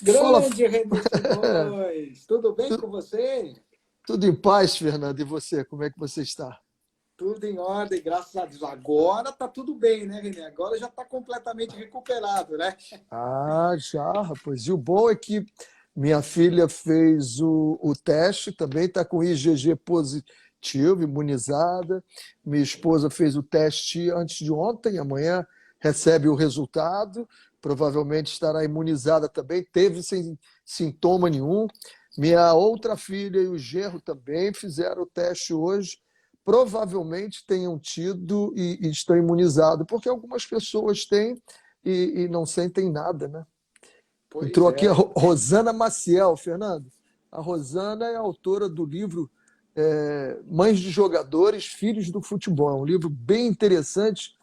Fala, Grande René Simões, tudo bem com você? tudo em paz, Fernando. E você, como é que você está? Tudo em ordem, graças a Deus. Agora tá tudo bem, né, René? Agora já está completamente recuperado, né? Ah, já, rapaz. E o bom é que minha filha fez o teste, também está com IgG positivo, imunizada. Minha esposa fez o teste antes de ontem, amanhã recebe o resultado. Provavelmente estará imunizada também, teve sem sintoma nenhum. Minha outra filha e o genro também fizeram o teste hoje. Provavelmente tenham tido e estão imunizados, porque algumas pessoas têm e não sentem nada, né? Pois Entrou aqui a é. Rosana Maciel, Fernando. A Rosana é autora do livro Mães de Jogadores, Filhos do Futebol. É um livro bem interessante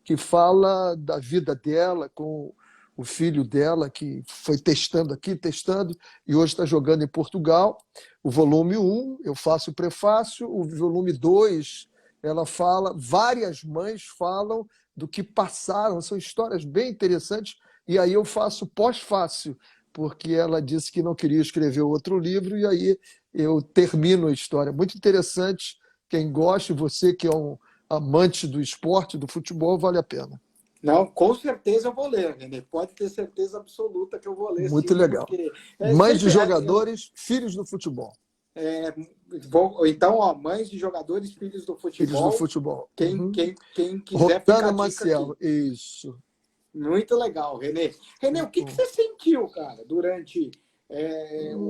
que fala da vida dela com o filho dela, que foi testando aqui, testando, e hoje está jogando em Portugal. O volume um eu faço o prefácio, o volume 2 ela fala, várias mães falam do que passaram, são histórias bem interessantes, e aí eu faço pós-fácil, porque ela disse que não queria escrever outro livro, e aí eu termino a história. Muito interessante, quem gosta, você que é um amante do esporte, do futebol, vale a pena. Não, com certeza eu vou ler, René. Pode ter certeza absoluta que eu vou ler, Muito sim, legal. porque é Mães de sempre. jogadores, filhos do futebol. É, então, ó, mães de jogadores, filhos do Filhos do futebol, futebol. quem, Uhum. quem, quem quiser, fica Rosana a dica aqui. Maciel, isso. Muito legal, Renê. Renê, o Muito que que bom. você sentiu, cara, durante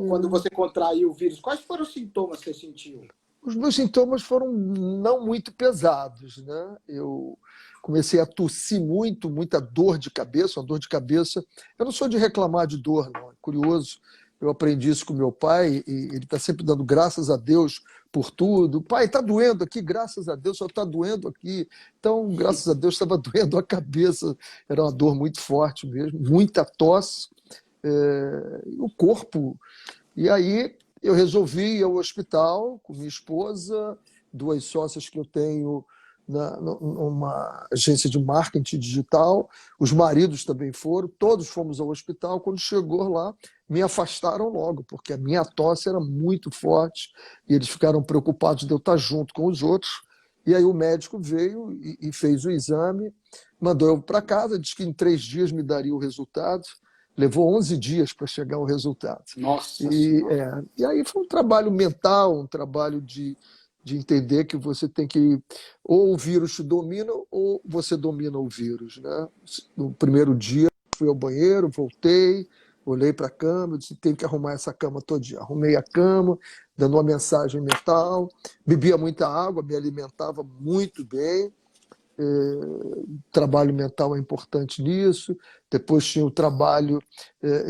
quando Hum, você contraiu o vírus? Quais foram os sintomas que você sentiu? Os meus sintomas foram não muito pesados, né? Eu comecei a tossir muito, muita dor de cabeça, uma dor de cabeça. Eu não sou de reclamar de dor, não. É curioso. Eu aprendi isso com meu pai e ele está sempre dando graças a Deus por tudo. Pai, está doendo aqui, graças a Deus, só está doendo aqui. Então, graças a Deus, estava doendo a cabeça. Era uma dor muito forte mesmo, muita tosse, o corpo. E aí eu resolvi ir ao hospital com minha esposa, duas sócias que eu tenho numa agência de marketing digital, os maridos também foram, todos fomos ao hospital. Quando chegou lá, me afastaram logo, porque a minha tosse era muito forte e eles ficaram preocupados de eu estar junto com os outros. E aí o médico veio e fez o exame, mandou eu para casa, disse que em 3 dias me daria o resultado. Levou 11 dias para chegar ao resultado. Nossa Senhora. E aí foi um trabalho mental, um trabalho de entender que você tem que, ou o vírus te domina, ou você domina o vírus, né? No primeiro dia, fui ao banheiro, voltei, olhei para a cama, disse, tem que arrumar essa cama todo dia. Arrumei a cama, dando uma mensagem mental, bebia muita água, me alimentava muito bem, trabalho mental é importante nisso. Depois tinha o trabalho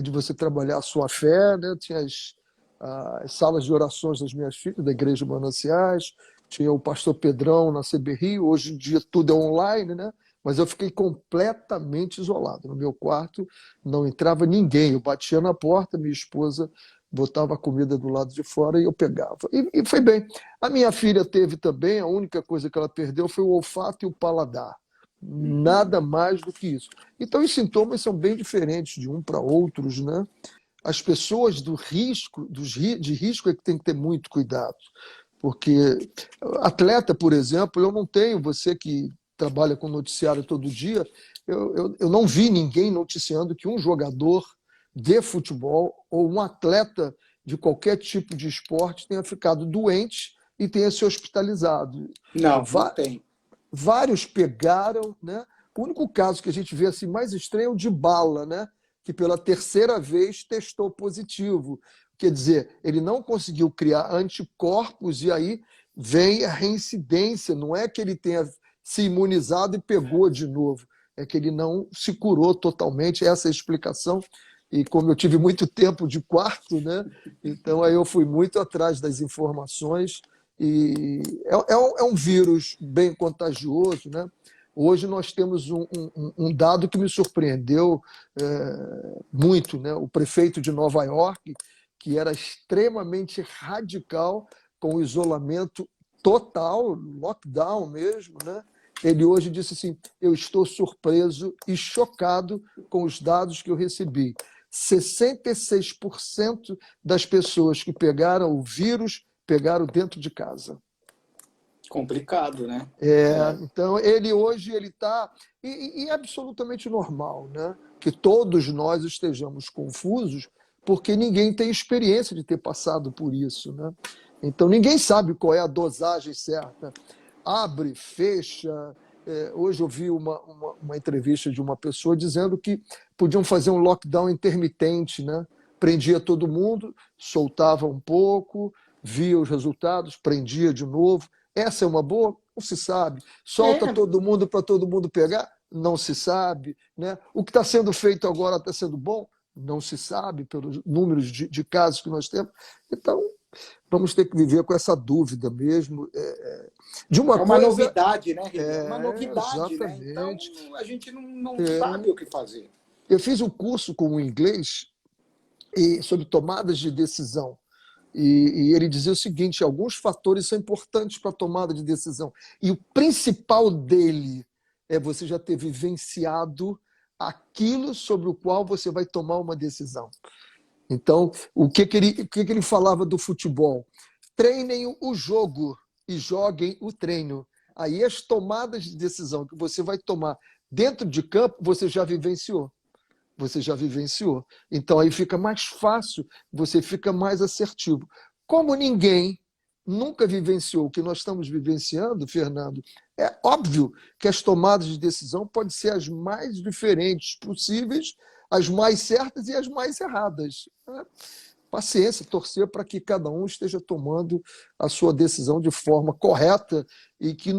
de você trabalhar a sua fé, né? Tinha as salas de orações das minhas filhas, da Igreja Mananciais, tinha o pastor Pedrão na CB Rio. Hoje em dia tudo é online, né? Mas eu fiquei completamente isolado. No meu quarto não entrava ninguém. Eu batia na porta, minha esposa botava a comida do lado de fora e eu pegava. E foi bem. A minha filha teve também, a única coisa que ela perdeu foi o olfato e o paladar. Uhum. Nada mais do que isso. Então, os sintomas são bem diferentes de um para outros, né? As pessoas do risco, de risco é que tem que ter muito cuidado. Porque atleta, por exemplo, eu não tenho, você que trabalha com noticiário todo dia, eu não vi ninguém noticiando que um jogador de futebol ou um atleta de qualquer tipo de esporte tenha ficado doente e tenha se hospitalizado. Não, não Va- tem. Vários pegaram, né? O único caso que a gente vê assim mais estranho é o de Bala, né? Que pela terceira vez testou positivo. Quer dizer, ele não conseguiu criar anticorpos e aí vem a reincidência. Não é que ele tenha se imunizado e pegou de novo, é que ele não se curou totalmente. Essa é a explicação. E como eu tive muito tempo de quarto, né? Então aí eu fui muito atrás das informações e é um vírus bem contagioso, né? Hoje nós temos um dado que me surpreendeu muito, né? O prefeito de Nova York, que era extremamente radical com o isolamento total, lockdown mesmo, né? Ele hoje disse assim: eu estou surpreso e chocado com os dados que eu recebi. 66% das pessoas que pegaram o vírus pegaram dentro de casa. Complicado, né? Então, ele hoje está... E é absolutamente normal, né? Que todos nós estejamos confusos, porque ninguém tem experiência de ter passado por isso, né? Então, ninguém sabe qual é a dosagem certa. Abre, fecha. Hoje eu vi uma entrevista de uma pessoa dizendo que podiam fazer um lockdown intermitente, né? Prendia todo mundo, soltava um pouco, via os resultados, prendia de novo. Essa é uma boa? Não se sabe. Solta todo mundo para todo mundo pegar? Não se sabe. Né? O que está sendo feito agora está sendo bom? Não se sabe, pelos números de casos que nós temos. Então, vamos ter que viver com essa dúvida mesmo. De uma uma coisa... novidade, né, Renê? Uma novidade, exatamente. né? Então, a gente não sabe o que fazer. Eu fiz um curso com o inglês sobre tomadas de decisão. E ele dizia o seguinte: alguns fatores são importantes para a tomada de decisão. E o principal dele é você já ter vivenciado aquilo sobre o qual você vai tomar uma decisão. Então, o que ele falava do futebol? Treinem o jogo e joguem o treino. Aí as tomadas de decisão que você vai tomar dentro de campo, você já vivenciou. Você já vivenciou. Então aí fica mais fácil, você fica mais assertivo. Como ninguém nunca vivenciou o que nós estamos vivenciando, Fernando, é óbvio que as tomadas de decisão podem ser as mais diferentes possíveis, as mais certas e as mais erradas. Paciência, torcer para que cada um esteja tomando a sua decisão de forma correta e que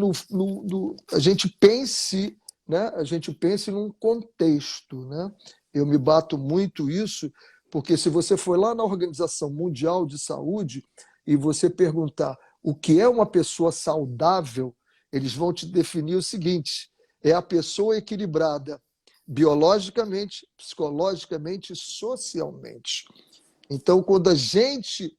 a gente pense, né? A gente pense num contexto, né? Eu me bato muito isso, porque se você for lá na Organização Mundial de Saúde e você perguntar o que é uma pessoa saudável, eles vão te definir o seguinte: é a pessoa equilibrada biologicamente, psicologicamente e socialmente. Então, quando a gente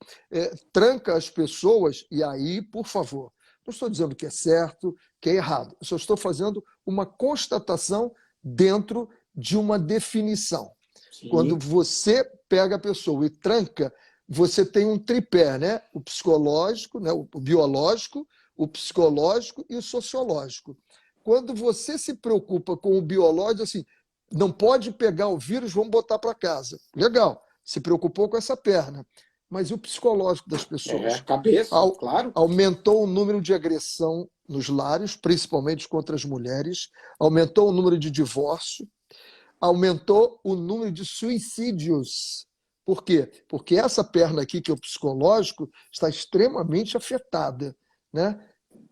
tranca as pessoas, e aí, por favor, não estou dizendo que é certo, que é errado, eu só estou fazendo uma constatação dentro de uma definição. Sim. Quando você pega a pessoa e tranca, você tem um tripé, né? O psicológico, né? O biológico, o psicológico e o sociológico. Quando você se preocupa com o biológico, assim, não pode pegar o vírus, vamos botar para casa. Legal, se preocupou com essa perna. Mas e o psicológico das pessoas? Cabeça, claro. Aumentou o número de agressão nos lares, principalmente contra as mulheres, aumentou o número de divórcio, aumentou o número de suicídios. Por quê? Porque essa perna aqui, que é o psicológico, está extremamente afetada. Né?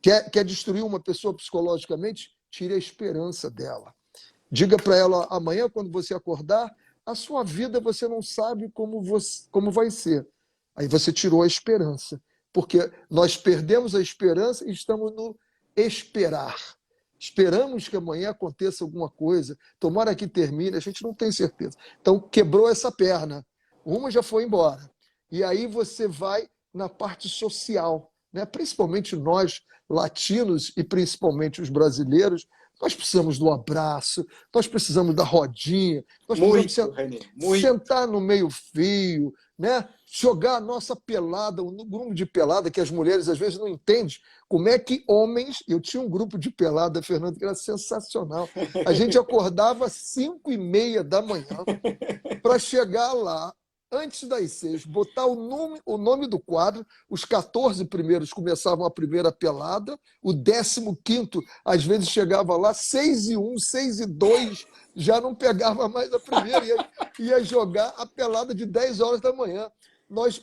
Quer destruir uma pessoa psicologicamente? Tire a esperança dela. Diga para ela, amanhã, quando você acordar, a sua vida você não sabe como vai ser. Aí você tirou a esperança. Porque nós perdemos a esperança e estamos no esperar. Esperamos que amanhã aconteça alguma coisa, tomara que termine, a gente não tem certeza. Então, quebrou essa perna, uma já foi embora. E aí você vai na parte social, né? Principalmente nós, latinos, e principalmente os brasileiros, nós precisamos do abraço, nós precisamos da rodinha, nós precisamos sentar no meio-fio, né? Jogar a nossa pelada, um grupo de pelada que as mulheres às vezes não entendem como é que homens... Eu tinha um grupo de pelada, Fernando, que era sensacional. A gente acordava às 5h30 da manhã para chegar lá antes das 6, botar o nome do quadro, os 14 primeiros começavam a primeira pelada, o 15º, às vezes chegava lá, 6-1, 6-2, já não pegava mais a primeira, ia jogar a pelada de 10 horas da manhã. Nós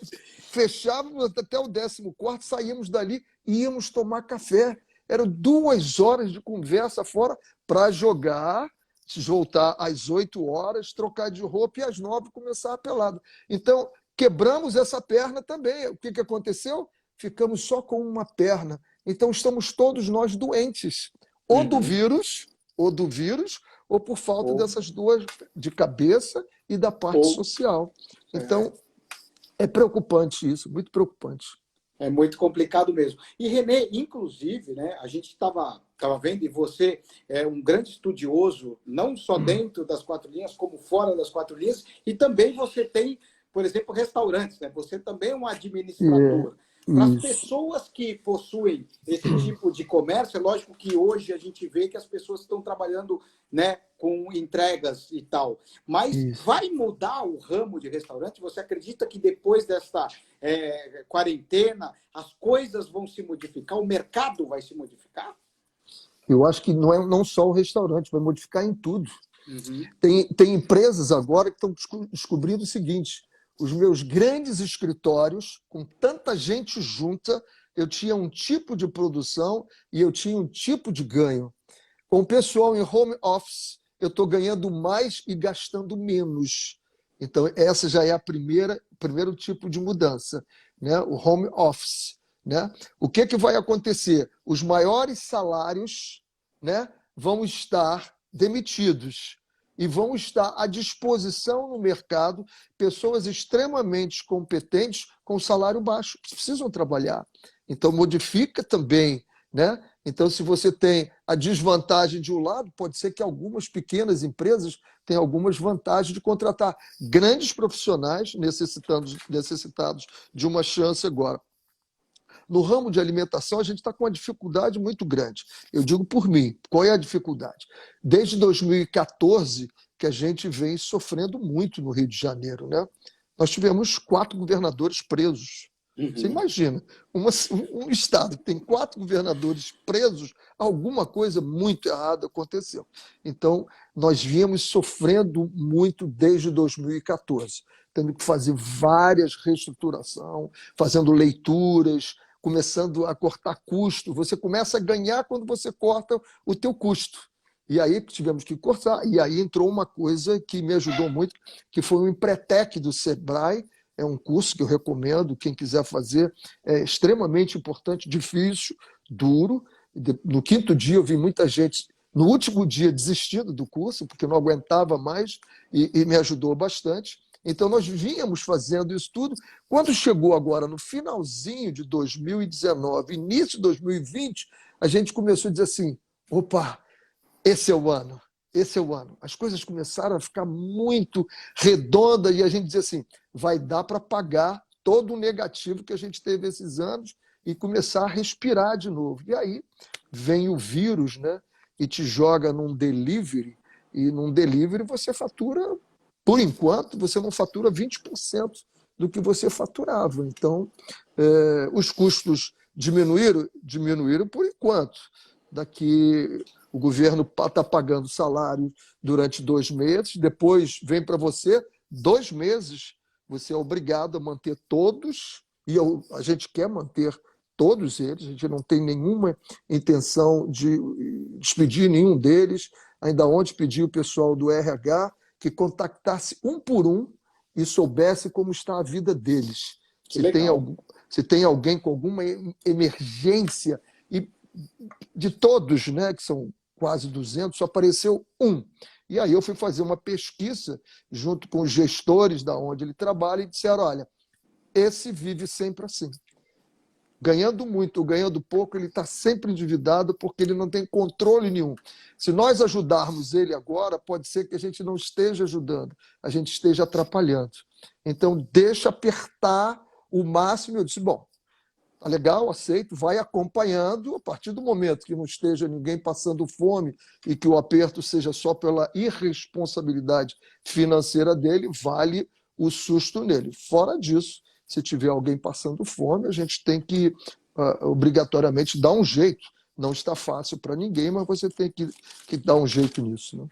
fechávamos até o 14º, saíamos dali e íamos tomar café. Eram 2 horas de conversa fora para jogar, voltar às 8 horas, trocar de roupa e às 9 começar a pelada. Então, quebramos essa perna também. O que aconteceu? Ficamos só com uma perna. Então, estamos todos nós doentes. Ou do vírus, ou por falta dessas duas, de cabeça e da parte social. Então, é preocupante isso, muito preocupante. É muito complicado mesmo. E, Renê, inclusive, né, a gente estava estava vendo, e você é um grande estudioso, não só dentro das quatro linhas, como fora das quatro linhas, e também você tem, por exemplo, restaurantes, né? Você também é um É, administrador. Para as isso. pessoas que possuem esse tipo de comércio, é lógico que hoje a gente vê que as pessoas estão trabalhando, né, com entregas e tal. Mas Isso. vai mudar o ramo de restaurante? Você acredita que depois desta quarentena as coisas vão se modificar? O mercado vai se modificar? Eu acho que não é não só o restaurante, vai modificar em tudo. Uhum. Tem empresas agora que estão descobrindo o seguinte: os meus grandes escritórios, com tanta gente junta, eu tinha um tipo de produção e eu tinha um tipo de ganho. Com o pessoal em home office, eu estou ganhando mais e gastando menos. Então, essa já é o primeiro tipo de mudança, né? O home office. Né? O que vai acontecer? Os maiores salários, né, vão estar demitidos e vão estar à disposição no mercado pessoas extremamente competentes com salário baixo, que precisam trabalhar. Então, modifica também, né? Então, se você tem a desvantagem de um lado, pode ser que algumas pequenas empresas tenham algumas vantagens de contratar grandes profissionais necessitados de uma chance agora. No ramo de alimentação, a gente está com uma dificuldade muito grande. Eu digo por mim, qual é a dificuldade? Desde 2014 que a gente vem sofrendo muito no Rio de Janeiro, né? Nós tivemos 4 governadores presos. Você Uhum. imagina, um estado que tem 4 governadores presos, alguma coisa muito errada aconteceu. Então, nós viemos sofrendo muito desde 2014, tendo que fazer várias reestruturações, fazendo leituras, começando a cortar custo. Você começa a ganhar quando você corta o teu custo. E aí tivemos que cortar. E aí entrou uma coisa que me ajudou muito, que foi o Empretec do Sebrae. É um curso que eu recomendo, quem quiser fazer. É extremamente importante, difícil, duro. No 5º dia eu vi muita gente, no último dia, desistindo do curso, porque não aguentava mais, e me ajudou bastante. Então, nós vínhamos fazendo isso tudo. Quando chegou agora no finalzinho de 2019, início de 2020, a gente começou a dizer assim: opa, esse é o ano, esse é o ano. As coisas começaram a ficar muito redondas e a gente dizia assim: vai dar para pagar todo o negativo que a gente teve esses anos e começar a respirar de novo. E aí vem o vírus, né? E te joga num delivery, e num delivery você fatura, por enquanto, você não fatura 20% do que você faturava. Então, os custos diminuíram por enquanto. Daqui o governo está pagando salário durante 2 meses, depois vem para você 2 meses, você é obrigado a manter todos, e a gente quer manter todos eles, a gente não tem nenhuma intenção de despedir nenhum deles. Ainda ontem pedi o pessoal do RH que contactasse um por um e soubesse como está a vida deles. Que legal. Se tem alguém com alguma emergência, e de todos, né, que são quase 200, só apareceu um. E aí eu fui fazer uma pesquisa junto com os gestores da onde ele trabalha e disseram: olha, esse vive sempre assim. Ganhando muito ou ganhando pouco, ele está sempre endividado porque ele não tem controle nenhum. Se nós ajudarmos ele agora, pode ser que a gente não esteja ajudando, a gente esteja atrapalhando. Então, deixa apertar o máximo. Eu disse: bom, tá legal, aceito, vai acompanhando. A partir do momento que não esteja ninguém passando fome e que o aperto seja só pela irresponsabilidade financeira dele, vale o susto nele. Fora disso, se tiver alguém passando fome, a gente tem que obrigatoriamente dar um jeito. Não está fácil para ninguém, mas você tem que dar um jeito nisso, né?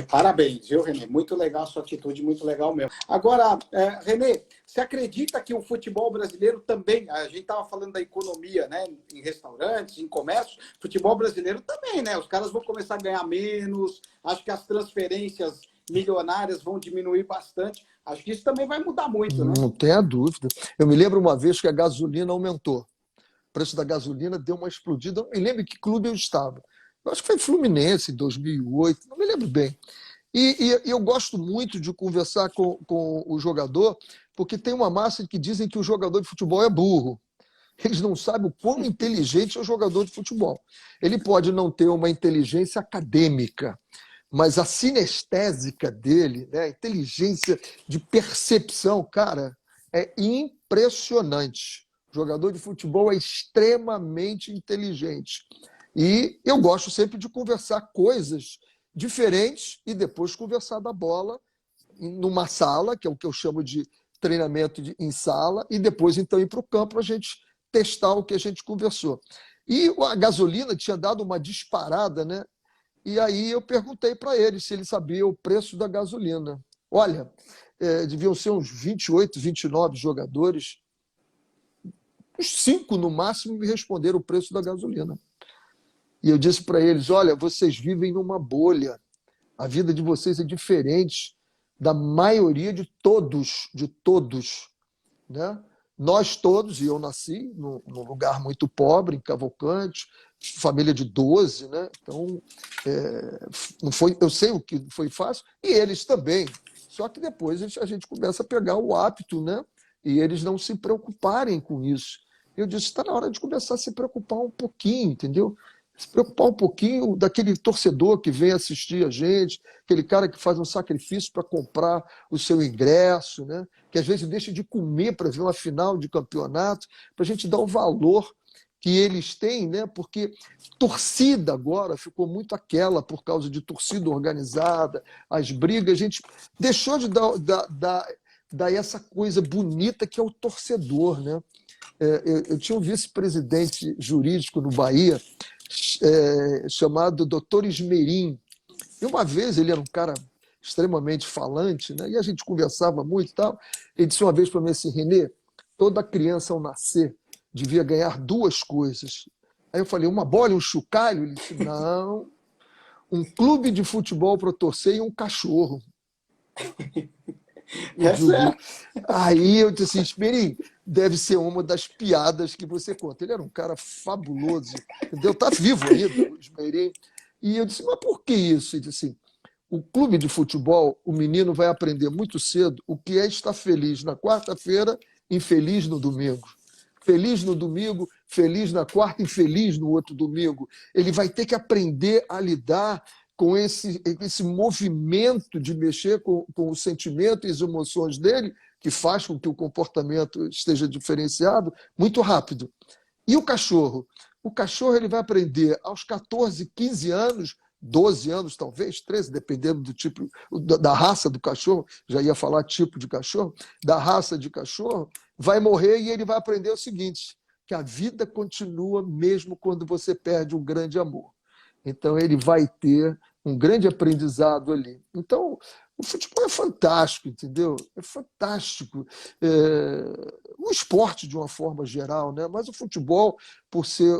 Parabéns, viu, Renê? Muito legal a sua atitude, muito legal mesmo. Agora, Renê, você acredita que o futebol brasileiro também, a gente estava falando da economia, né, em restaurantes, em comércio, futebol brasileiro também, né? Os caras vão começar a ganhar menos, acho que as transferências milionárias vão diminuir bastante. Acho que isso também vai mudar muito, né? Não tenha dúvida. Eu me lembro uma vez que a gasolina aumentou. O preço da gasolina deu uma explodida. Eu não me lembro em que clube eu estava. Eu acho que foi Fluminense, em 2008, não me lembro bem. E eu gosto muito de conversar com o jogador, porque tem uma massa que dizem que o jogador de futebol é burro. Eles não sabem o quão inteligente é o jogador de futebol. Ele pode não ter uma inteligência acadêmica, mas a sinestésica dele, né, a inteligência de percepção, cara, é impressionante. O jogador de futebol é extremamente inteligente. E eu gosto sempre de conversar coisas diferentes e depois conversar da bola numa sala, que é o que eu chamo de treinamento em sala, e depois então ir para o campo para a gente testar o que a gente conversou. E a gasolina tinha dado uma disparada, né? E aí eu perguntei para ele se ele sabia o preço da gasolina. Olha, deviam ser uns 28, 29 jogadores. Uns 5 no máximo me responderam o preço da gasolina. E eu disse para eles, olha, vocês vivem numa bolha. A vida de vocês é diferente da maioria de todos, né? Nós todos, e eu nasci num lugar muito pobre, em Cavalcante, família de 12, né? Então, não foi, eu sei o que foi fácil, e eles também. Só que depois a gente começa a pegar o hábito, né? E eles não se preocuparem com isso. Eu disse, está na hora de começar a se preocupar um pouquinho, entendeu? Se preocupar um pouquinho daquele torcedor que vem assistir a gente, aquele cara que faz um sacrifício para comprar o seu ingresso, né? Que às vezes deixa de comer para ver uma final de campeonato, para a gente dar o valor que eles têm, né? Porque torcida agora ficou muito aquela por causa de torcida organizada, as brigas, a gente deixou de dar essa coisa bonita que é o torcedor, né? Eu tinha um vice-presidente jurídico no Bahia, chamado Dr. Esmerim. E uma vez ele era um cara extremamente falante, né? E a gente conversava muito e tal. Ele disse uma vez para mim assim, Renê, toda criança ao nascer devia ganhar 2 coisas. Aí eu falei, uma bola e um chocalho? Ele disse, não, um clube de futebol para torcer e um cachorro. Aí eu disse assim, Esmerim, deve ser uma das piadas que você conta. Ele era um cara fabuloso, entendeu? Está vivo ainda, o Esmerim. E eu disse, mas por que isso? Ele disse assim, o clube de futebol, o menino vai aprender muito cedo o que é estar feliz na quarta-feira, infeliz no domingo. Feliz no domingo, feliz na quarta, infeliz no outro domingo. Ele vai ter que aprender a lidar com esse movimento de mexer com o sentimento e as emoções dele, que faz com que o comportamento esteja diferenciado, muito rápido. E o cachorro? O cachorro ele vai aprender aos 14, 15 anos, 12 anos talvez, 13, dependendo do tipo, da raça do cachorro, já ia falar tipo de cachorro, da raça de cachorro, vai morrer e ele vai aprender o seguinte, que a vida continua mesmo quando você perde um grande amor. Então, ele vai ter um grande aprendizado ali. Então, o futebol é fantástico, entendeu? É fantástico. O esporte, de uma forma geral, né? Mas o futebol, por ser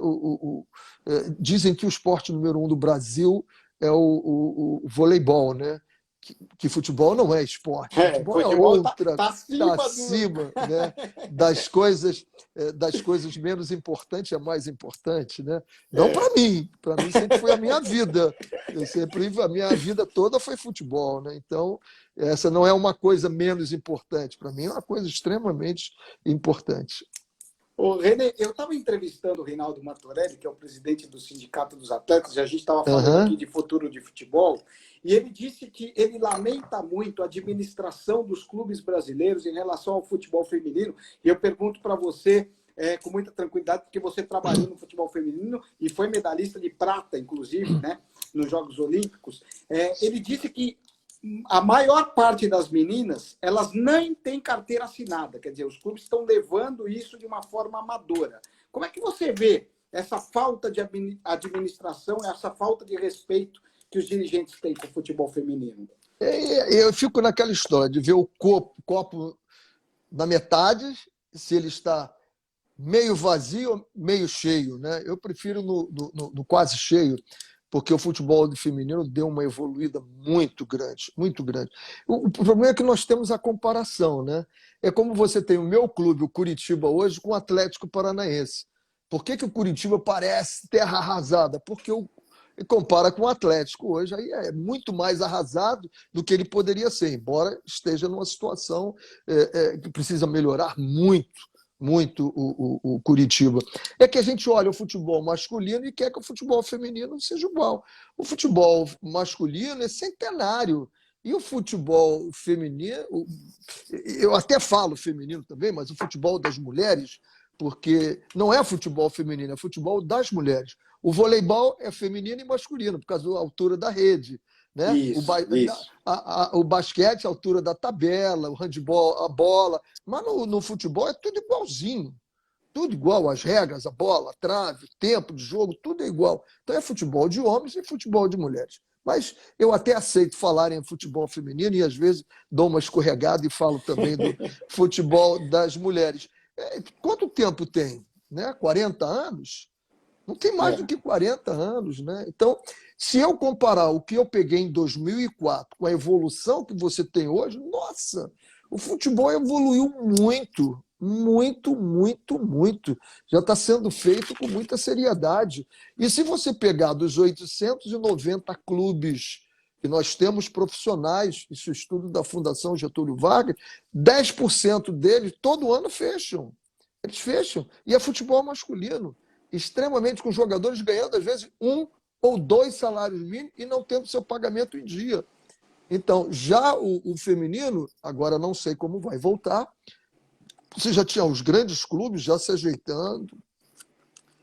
dizem que o esporte número 1 do Brasil é o voleibol, né? Que futebol não é esporte, futebol é outra, está acima né? das coisas menos importantes é mais importante, né? Não para mim sempre foi a minha vida, a minha vida toda foi futebol, né? Então essa não é uma coisa menos importante, para mim é uma coisa extremamente importante. Ô, René, eu estava entrevistando o Reinaldo Martorelli, que é o presidente do Sindicato dos Atletas, e a gente estava falando aqui de futuro de futebol, e ele disse que ele lamenta muito a administração dos clubes brasileiros em relação ao futebol feminino. E eu pergunto para você, com muita tranquilidade, porque você trabalhou no futebol feminino e foi medalhista de prata, inclusive, né, nos Jogos Olímpicos. Ele disse que a maior parte das meninas, elas nem têm carteira assinada, quer dizer, os clubes estão levando isso de uma forma amadora. Como é que você vê essa falta de administração, essa falta de respeito que os dirigentes têm com o futebol feminino? Eu fico naquela história de ver o copo na metade, se ele está meio vazio ou meio cheio, né? Eu prefiro no quase cheio, porque o futebol feminino deu uma evoluída muito grande, muito grande. O problema é que nós temos a comparação, né? É como você tem o meu clube, o Curitiba, hoje, com o Atlético Paranaense. Por que o Curitiba parece terra arrasada? Porque compara com o Atlético hoje, aí é muito mais arrasado do que ele poderia ser, embora esteja numa situação que precisa melhorar muito, muito o Curitiba. É que a gente olha o futebol masculino e quer que o futebol feminino seja igual. O futebol masculino é centenário. E o futebol feminino, eu até falo feminino também, mas o futebol das mulheres, porque não é futebol feminino, é futebol das mulheres. O voleibol é feminino e masculino, por causa da altura da rede. Né? Isso. O basquete, a altura da tabela, o handebol, a bola. Mas no futebol é tudo igualzinho. Tudo igual, as regras, a bola, a trave, o tempo de jogo, tudo é igual. Então é futebol de homens e futebol de mulheres. Mas eu até aceito falar em futebol feminino e às vezes dou uma escorregada e falo também do futebol das mulheres. Quanto tempo tem? Né? 40 anos? Não tem mais do É. que 40 anos, né? Então, se eu comparar o que eu peguei em 2004 com a evolução que você tem hoje, nossa, o futebol evoluiu muito, muito, muito, muito. Já está sendo feito com muita seriedade. E se você pegar dos 890 clubes que nós temos profissionais, isso é estudo da Fundação Getúlio Vargas, 10% deles todo ano fecham. Eles fecham. E é futebol masculino extremamente com jogadores ganhando, às vezes, 1 ou 2 salários mínimos e não tendo seu pagamento em dia. Então, já o feminino, agora não sei como vai voltar. Você já tinha os grandes clubes já se ajeitando,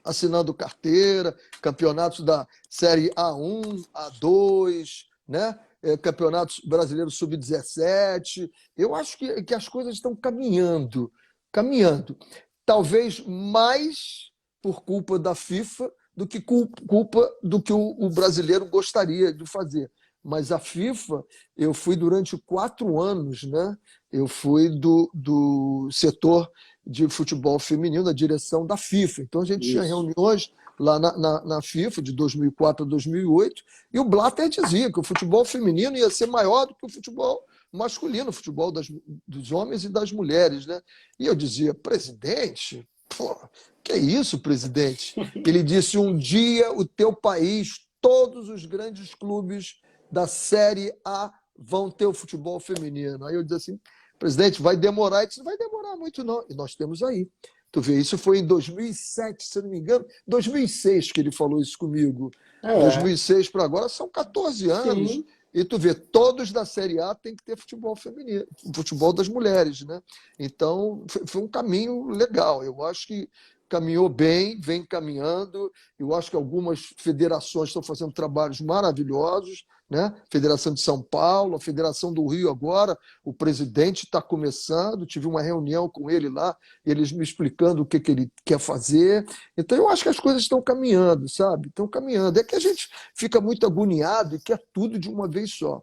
assinando carteira, campeonatos da Série A1, A2, né? Campeonatos brasileiros sub-17. Eu acho que as coisas estão caminhando, caminhando. Talvez mais por culpa da FIFA do que culpa do que o brasileiro gostaria de fazer. Mas a FIFA, eu fui durante 4 anos, né? Eu fui do setor de futebol feminino, da direção da FIFA. Então a gente tinha Isso. reuniões lá na FIFA de 2004 a 2008 e o Blatter dizia que o futebol feminino ia ser maior do que o futebol masculino, o futebol dos homens e das mulheres, né? E eu dizia, presidente, pô, que é isso, presidente? Ele disse, um dia o teu país, todos os grandes clubes da Série A vão ter o futebol feminino. Aí eu disse assim, presidente, vai demorar. Ele disse, não vai demorar muito não. E nós temos aí. Tu vê, isso foi em 2007, se eu não me engano, 2006 que ele falou isso comigo. É. 2006 para agora são 14 anos. Sim. E tu vê, todos da Série A tem que ter futebol feminino, futebol das mulheres, né? Então, foi um caminho legal. Eu acho que caminhou bem, vem caminhando. Eu acho que algumas federações estão fazendo trabalhos maravilhosos, né? Federação de São Paulo, a Federação do Rio agora, o presidente está começando, tive uma reunião com ele lá, eles me explicando o que ele quer fazer. Então, eu acho que as coisas estão caminhando, sabe? Estão caminhando. É que a gente fica muito agoniado e quer tudo de uma vez só.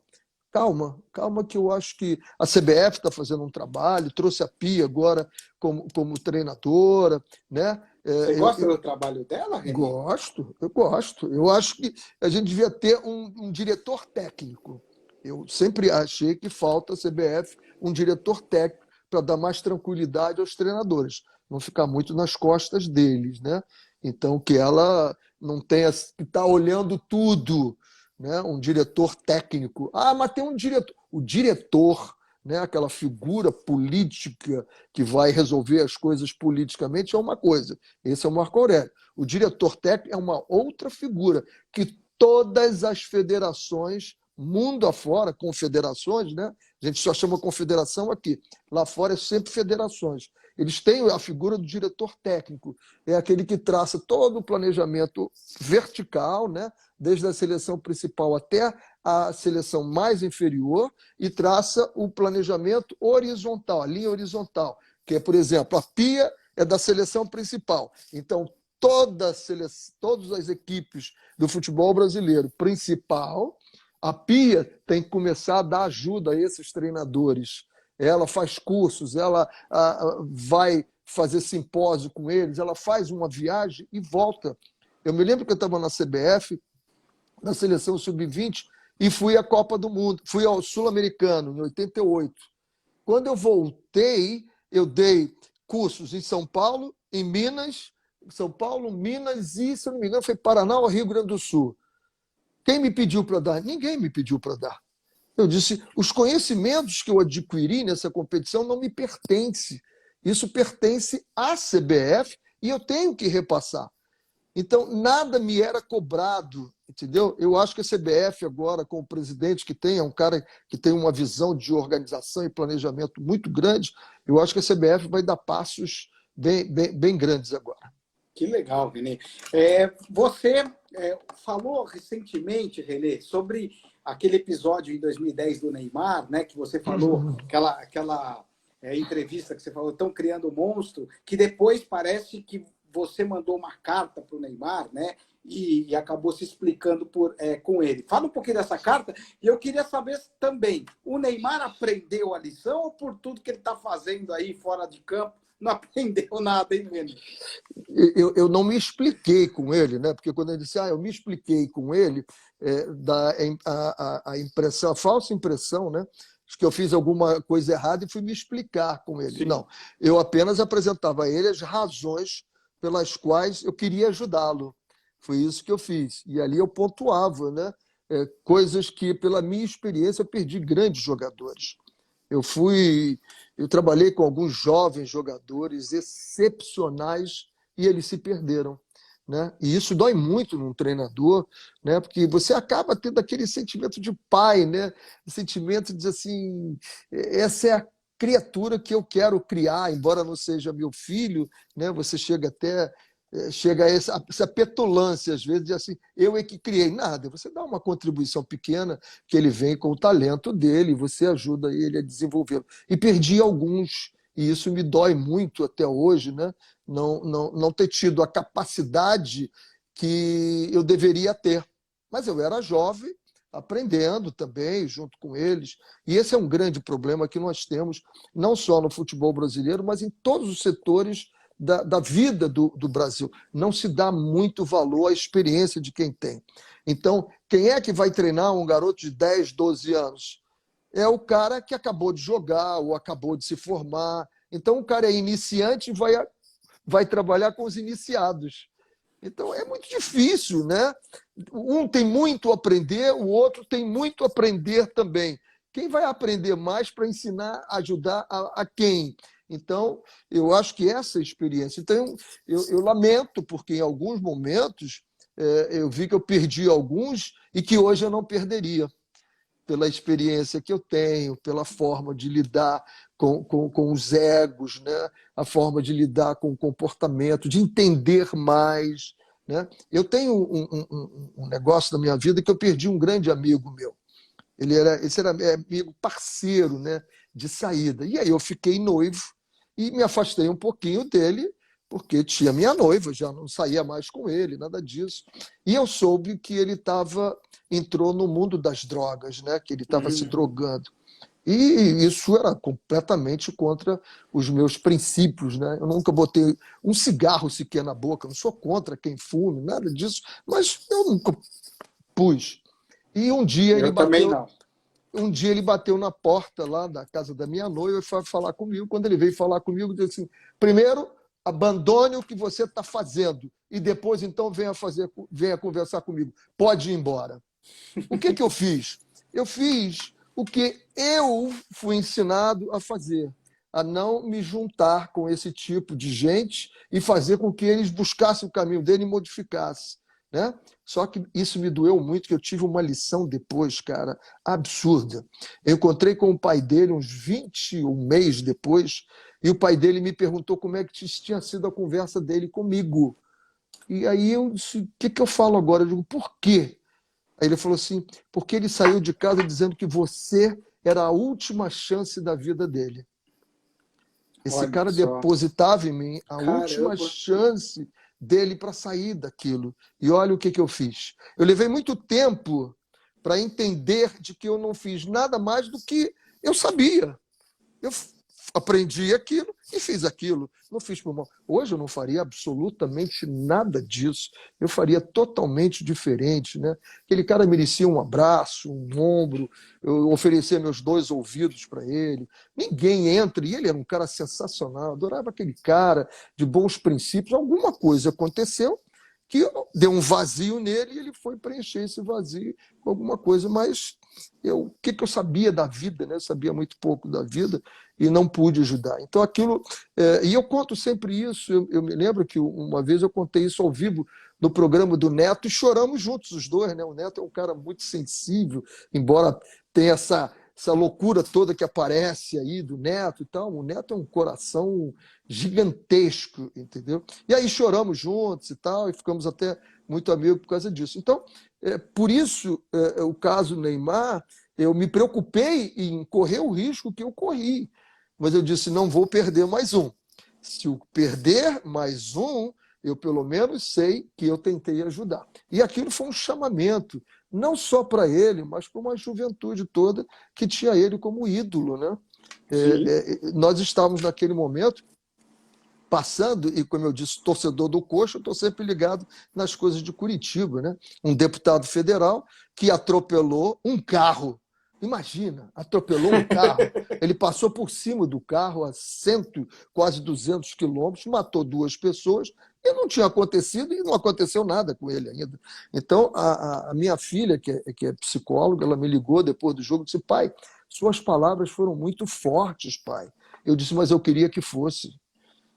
Calma, calma, que eu acho que a CBF está fazendo um trabalho, trouxe a Pia agora como treinadora, né? Você gosta do trabalho dela, Renê? Gosto, eu gosto. Eu acho que a gente devia ter um diretor técnico. Eu sempre achei que falta a CBF um diretor técnico para dar mais tranquilidade aos treinadores, não ficar muito nas costas deles, né? Então, que ela não tenha que estar olhando tudo, né? Um diretor técnico. Ah, mas tem um diretor. O diretor, né? Aquela figura política que vai resolver as coisas politicamente é uma coisa. Esse é o Marco Aurélio. O diretor técnico é uma outra figura que todas as federações, mundo afora, confederações, né? A gente só chama confederação aqui. Lá fora é sempre federações. Eles têm a figura do diretor técnico, é aquele que traça todo o planejamento vertical, né? Desde a seleção principal até a seleção mais inferior, e traça o planejamento horizontal, a linha horizontal, que é, por exemplo, a Pia é da seleção principal. Então, todas as equipes do futebol brasileiro principal, a Pia tem que começar a dar ajuda a esses treinadores. Ela faz cursos, ela vai fazer simpósio com eles, ela faz uma viagem e volta. Eu me lembro que eu estava na CBF, na seleção sub-20, e fui à Copa do Mundo, fui ao Sul-Americano, em 88. Quando eu voltei, eu dei cursos em São Paulo, em Minas, São Paulo, Minas e, se não me engano, foi Paraná ou Rio Grande do Sul. Quem me pediu para dar? Ninguém me pediu para dar. Eu disse, os conhecimentos que eu adquiri nessa competição não me pertencem. Isso pertence à CBF e eu tenho que repassar. Então, nada me era cobrado, entendeu? Eu acho que a CBF agora, com o presidente que tem, é um cara que tem uma visão de organização e planejamento muito grande, eu acho que a CBF vai dar passos bem grandes agora. Que legal, Renê. Você falou recentemente, Renê, sobre aquele episódio em 2010 do Neymar, né, que você falou, aquela entrevista que você falou, estão criando um monstro, que depois parece que você mandou uma carta para o Neymar, né, e acabou se explicando com ele. Fala um pouquinho dessa carta, e eu queria saber também, o Neymar aprendeu a lição ou por tudo que ele está fazendo aí fora de campo, não aprendeu nada, hein, Renê? Eu não me expliquei com ele, né? Porque quando ele disse, eu me expliquei com ele, dá a impressão, a falsa impressão, né? De que eu fiz alguma coisa errada e fui me explicar com ele. Sim. Não, eu apenas apresentava a ele as razões pelas quais eu queria ajudá-lo. Foi isso que eu fiz. E ali eu pontuava, né? Coisas que, pela minha experiência, eu perdi grandes jogadores. Eu trabalhei com alguns jovens jogadores excepcionais e eles se perderam, né? E isso dói muito num treinador, né? Porque você acaba tendo aquele sentimento de pai, né? O sentimento de assim, essa é a criatura que eu quero criar, embora não seja meu filho, né? Você chega a essa petulância, às vezes, de assim, eu é que criei nada. Você dá uma contribuição pequena, que ele vem com o talento dele, você ajuda ele a desenvolvê-lo. E perdi alguns, e isso me dói muito até hoje, né? Não ter tido a capacidade que eu deveria ter. Mas eu era jovem, aprendendo também, junto com eles. E esse é um grande problema que nós temos, não só no futebol brasileiro, mas em todos os setores da vida do Brasil. Não se dá muito valor à experiência de quem tem. Então, quem é que vai treinar um garoto de 10, 12 anos? É o cara que acabou de jogar ou acabou de se formar. Então, o cara é iniciante e vai trabalhar com os iniciados. Então, é muito difícil, né? Um tem muito a aprender, o outro tem muito a aprender também. Quem vai aprender mais para ensinar, ajudar a quem? Então, eu acho que essa experiência... Então, eu lamento, porque em alguns momentos eu vi que eu perdi alguns e que hoje eu não perderia, pela experiência que eu tenho, pela forma de lidar com os egos, né? A forma de lidar com o comportamento, de entender mais. Né? Eu tenho um negócio na minha vida que eu perdi um grande amigo meu. Esse era amigo parceiro, né? De saída. E aí eu fiquei noivo e me afastei um pouquinho dele, porque tinha minha noiva, já não saía mais com ele, nada disso. E eu soube que ele entrou no mundo das drogas, né? Que ele estava se drogando. E isso era completamente contra os meus princípios, né? Eu nunca botei um cigarro sequer na boca, eu não sou contra quem fume, nada disso, mas eu nunca pus. E um dia ele bateu na porta lá da casa da minha noiva e foi falar comigo. Quando ele veio falar comigo, disse assim: primeiro, abandone o que você está fazendo e depois, então, venha conversar comigo. Pode ir embora. O que eu fiz? Eu fiz o que eu fui ensinado a fazer, a não me juntar com esse tipo de gente e fazer com que eles buscassem o caminho dele e modificassem. Né? Só que isso me doeu muito, que eu tive uma lição depois, cara, absurda. Eu encontrei com o pai dele uns 21 meses depois, e o pai dele me perguntou como é que tinha sido a conversa dele comigo. E aí eu disse: o que eu falo agora? Eu digo: por quê? Aí ele falou assim: porque ele saiu de casa dizendo que você era a última chance da vida dele. Esse cara depositava em mim a última chance dele para sair daquilo. E olha o que eu fiz. Eu levei muito tempo para entender de que eu não fiz nada mais do que eu sabia. Eu aprendi aquilo e fiz aquilo. Não fiz por mal. Hoje eu não faria absolutamente nada disso. Eu faria totalmente diferente. Né? Aquele cara merecia um abraço, um ombro, eu oferecia meus 2 ouvidos para ele. Ninguém entra, e ele era um cara sensacional, adorava aquele cara, de bons princípios. Alguma coisa aconteceu que deu um vazio nele e ele foi preencher esse vazio com alguma coisa. Mas o que eu sabia da vida, né? Eu sabia muito pouco da vida e não pude ajudar. Então aquilo... e eu conto sempre isso. Eu me lembro que uma vez eu contei isso ao vivo no programa do Neto e choramos juntos os dois, né? O Neto é um cara muito sensível, embora tenha essa loucura toda que aparece aí do Neto e tal. O Neto é um coração gigantesco, entendeu? E aí choramos juntos e tal, e ficamos até muito amigos por causa disso. Então, por isso, o caso Neymar, eu me preocupei em correr o risco que eu corri. Mas eu disse, não vou perder mais um. Se eu perder mais um, eu pelo menos sei que eu tentei ajudar. E aquilo foi um chamamento, não só para ele, mas para uma juventude toda que tinha ele como ídolo, né? Nós estávamos naquele momento passando, e como eu disse, torcedor do Coxa, eu estou sempre ligado nas coisas de Curitiba, né? Um deputado federal que atropelou um carro. Imagina, atropelou um carro. Ele passou por cima do carro a quase 200 quilômetros, matou 2 pessoas e não tinha acontecido e não aconteceu nada com ele ainda. Então, a minha filha, que é psicóloga, ela me ligou depois do jogo e disse, pai, suas palavras foram muito fortes, pai. Eu disse, mas eu queria que fosse.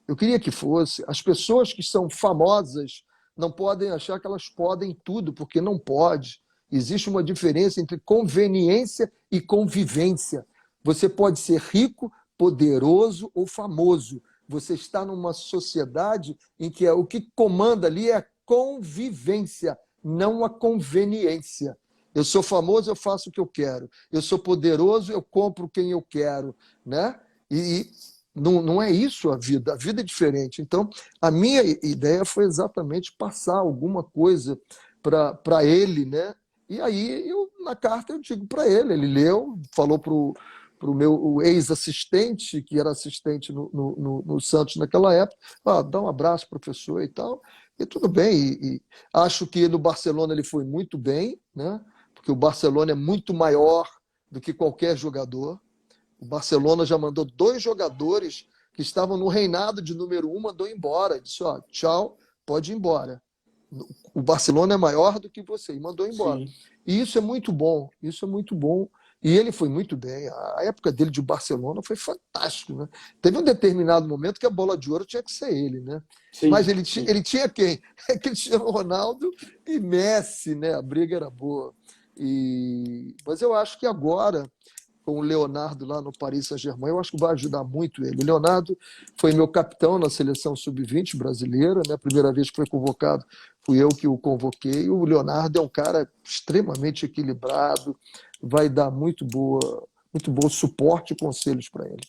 Eu queria que fosse. As pessoas que são famosas não podem achar que elas podem tudo, porque não pode. Existe uma diferença entre conveniência e convivência. Você pode ser rico, poderoso ou famoso. Você está numa sociedade em que o que comanda ali é a convivência, não a conveniência. Eu sou famoso, eu faço o que eu quero. Eu sou poderoso, eu compro quem eu quero, né? E não é isso a vida é diferente. Então, a minha ideia foi exatamente passar alguma coisa para ele, né? E aí, na carta, eu digo para ele, ele leu, falou para o meu ex-assistente, que era assistente no Santos naquela época, dá um abraço, professor, e tal, e tudo bem. E acho que no Barcelona ele foi muito bem, né? Porque o Barcelona é muito maior do que qualquer jogador. O Barcelona já mandou 2 jogadores que estavam no reinado de número 1, mandou embora. Disse, tchau, pode ir embora. O Barcelona é maior do que você, e mandou embora. Sim. E isso é muito bom, isso é muito bom. E ele foi muito bem. A época dele de Barcelona foi fantástico, né? Teve um determinado momento que a bola de ouro tinha que ser ele, né? Sim, mas ele tinha quem? Cristiano Ronaldo e Messi, né? A briga era boa. Mas eu acho que agora, com o Leonardo lá no Paris Saint-Germain, eu acho que vai ajudar muito ele. O Leonardo foi meu capitão na seleção sub-20 brasileira, né? A primeira vez que foi convocado, fui eu que o convoquei. O Leonardo é um cara extremamente equilibrado, vai dar muito bom suporte e conselhos para ele.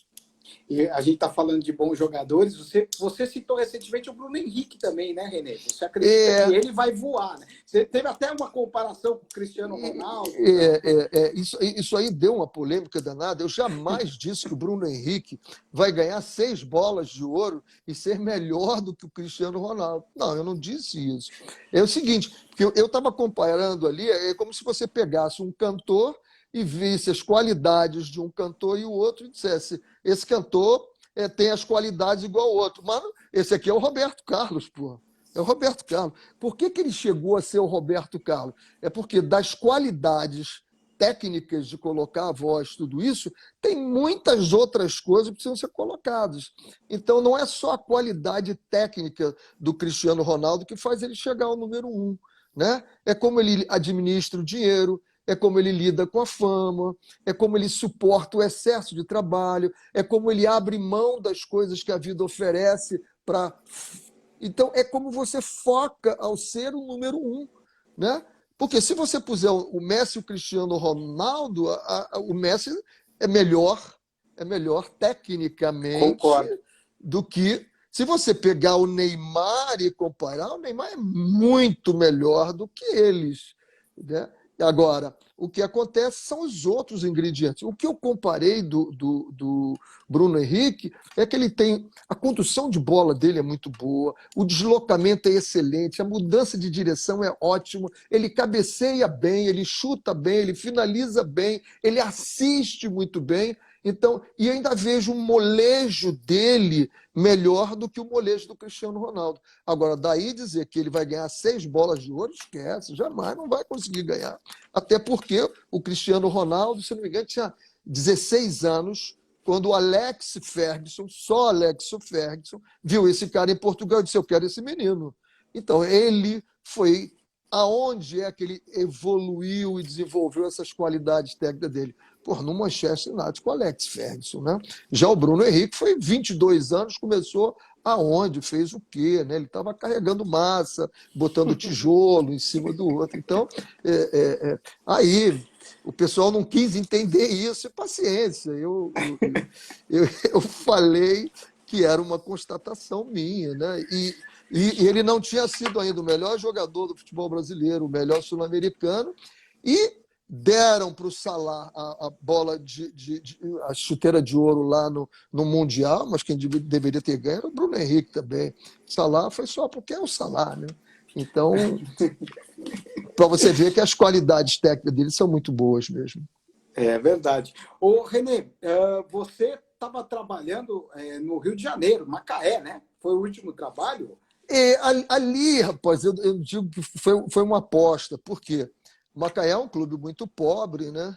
E a gente está falando de bons jogadores. Você citou recentemente o Bruno Henrique também, né, René? Você acredita que ele vai voar, né? Você teve até uma comparação com o Cristiano Ronaldo. Isso aí deu uma polêmica danada. Eu jamais disse que o Bruno Henrique vai ganhar 6 bolas de ouro e ser melhor do que o Cristiano Ronaldo. Não, eu não disse isso. É o seguinte, porque eu estava comparando ali, é como se você pegasse um cantor e visse as qualidades de um cantor e o outro e dissesse, esse cantor tem as qualidades igual ao outro. Mas esse aqui é o Roberto Carlos, pô. É o Roberto Carlos. Por que ele chegou a ser o Roberto Carlos? É porque das qualidades técnicas de colocar a voz, tudo isso, tem muitas outras coisas que precisam ser colocadas. Então, não é só a qualidade técnica do Cristiano Ronaldo que faz ele chegar ao número 1, né? É como ele administra o dinheiro, é como ele lida com a fama, é como ele suporta o excesso de trabalho, é como ele abre mão das coisas que a vida oferece para... Então, é como você foca ao ser o número 1, né? Porque se você puser o Messi e o Cristiano Ronaldo, o Messi é melhor tecnicamente. Concordo. Do que... Se você pegar o Neymar e comparar, o Neymar é muito melhor do que eles, né? Agora, o que acontece são os outros ingredientes. O que eu comparei do Bruno Henrique é que ele tem... A condução de bola dele é muito boa, o deslocamento é excelente, a mudança de direção é ótima, ele cabeceia bem, ele chuta bem, ele finaliza bem, ele assiste muito bem. Então, e ainda vejo um molejo dele melhor do que o molejo do Cristiano Ronaldo. Agora, daí dizer que ele vai ganhar 6 bolas de ouro, esquece, jamais não vai conseguir ganhar. Até porque o Cristiano Ronaldo, se não me engano, tinha 16 anos, quando o Alex Ferguson, só Alex Ferguson, viu esse cara em Portugal e disse: eu quero esse menino. Então, ele foi aonde é que ele evoluiu e desenvolveu essas qualidades técnicas dele? Pô, no Manchester United com o Alex Ferguson, né? Já o Bruno Henrique foi 22 anos, começou aonde? Fez o quê? Né? Ele estava carregando massa, botando tijolo em cima do outro. Então, aí o pessoal não quis entender isso, e paciência. Eu falei que era uma constatação minha, né? E ele não tinha sido ainda o melhor jogador do futebol brasileiro, o melhor sul-americano, e deram para o Salah a bola a chuteira de ouro lá no Mundial, mas quem deveria ter ganho era o Bruno Henrique também. O Salah foi só porque é o Salah, né? Então, para você ver que as qualidades técnicas dele são muito boas mesmo. É verdade. Ô, René, você estava trabalhando no Rio de Janeiro, Macaé, né? Foi o último trabalho? Ali, rapaz, eu digo que foi uma aposta. Por quê? Macaé é um clube muito pobre, né?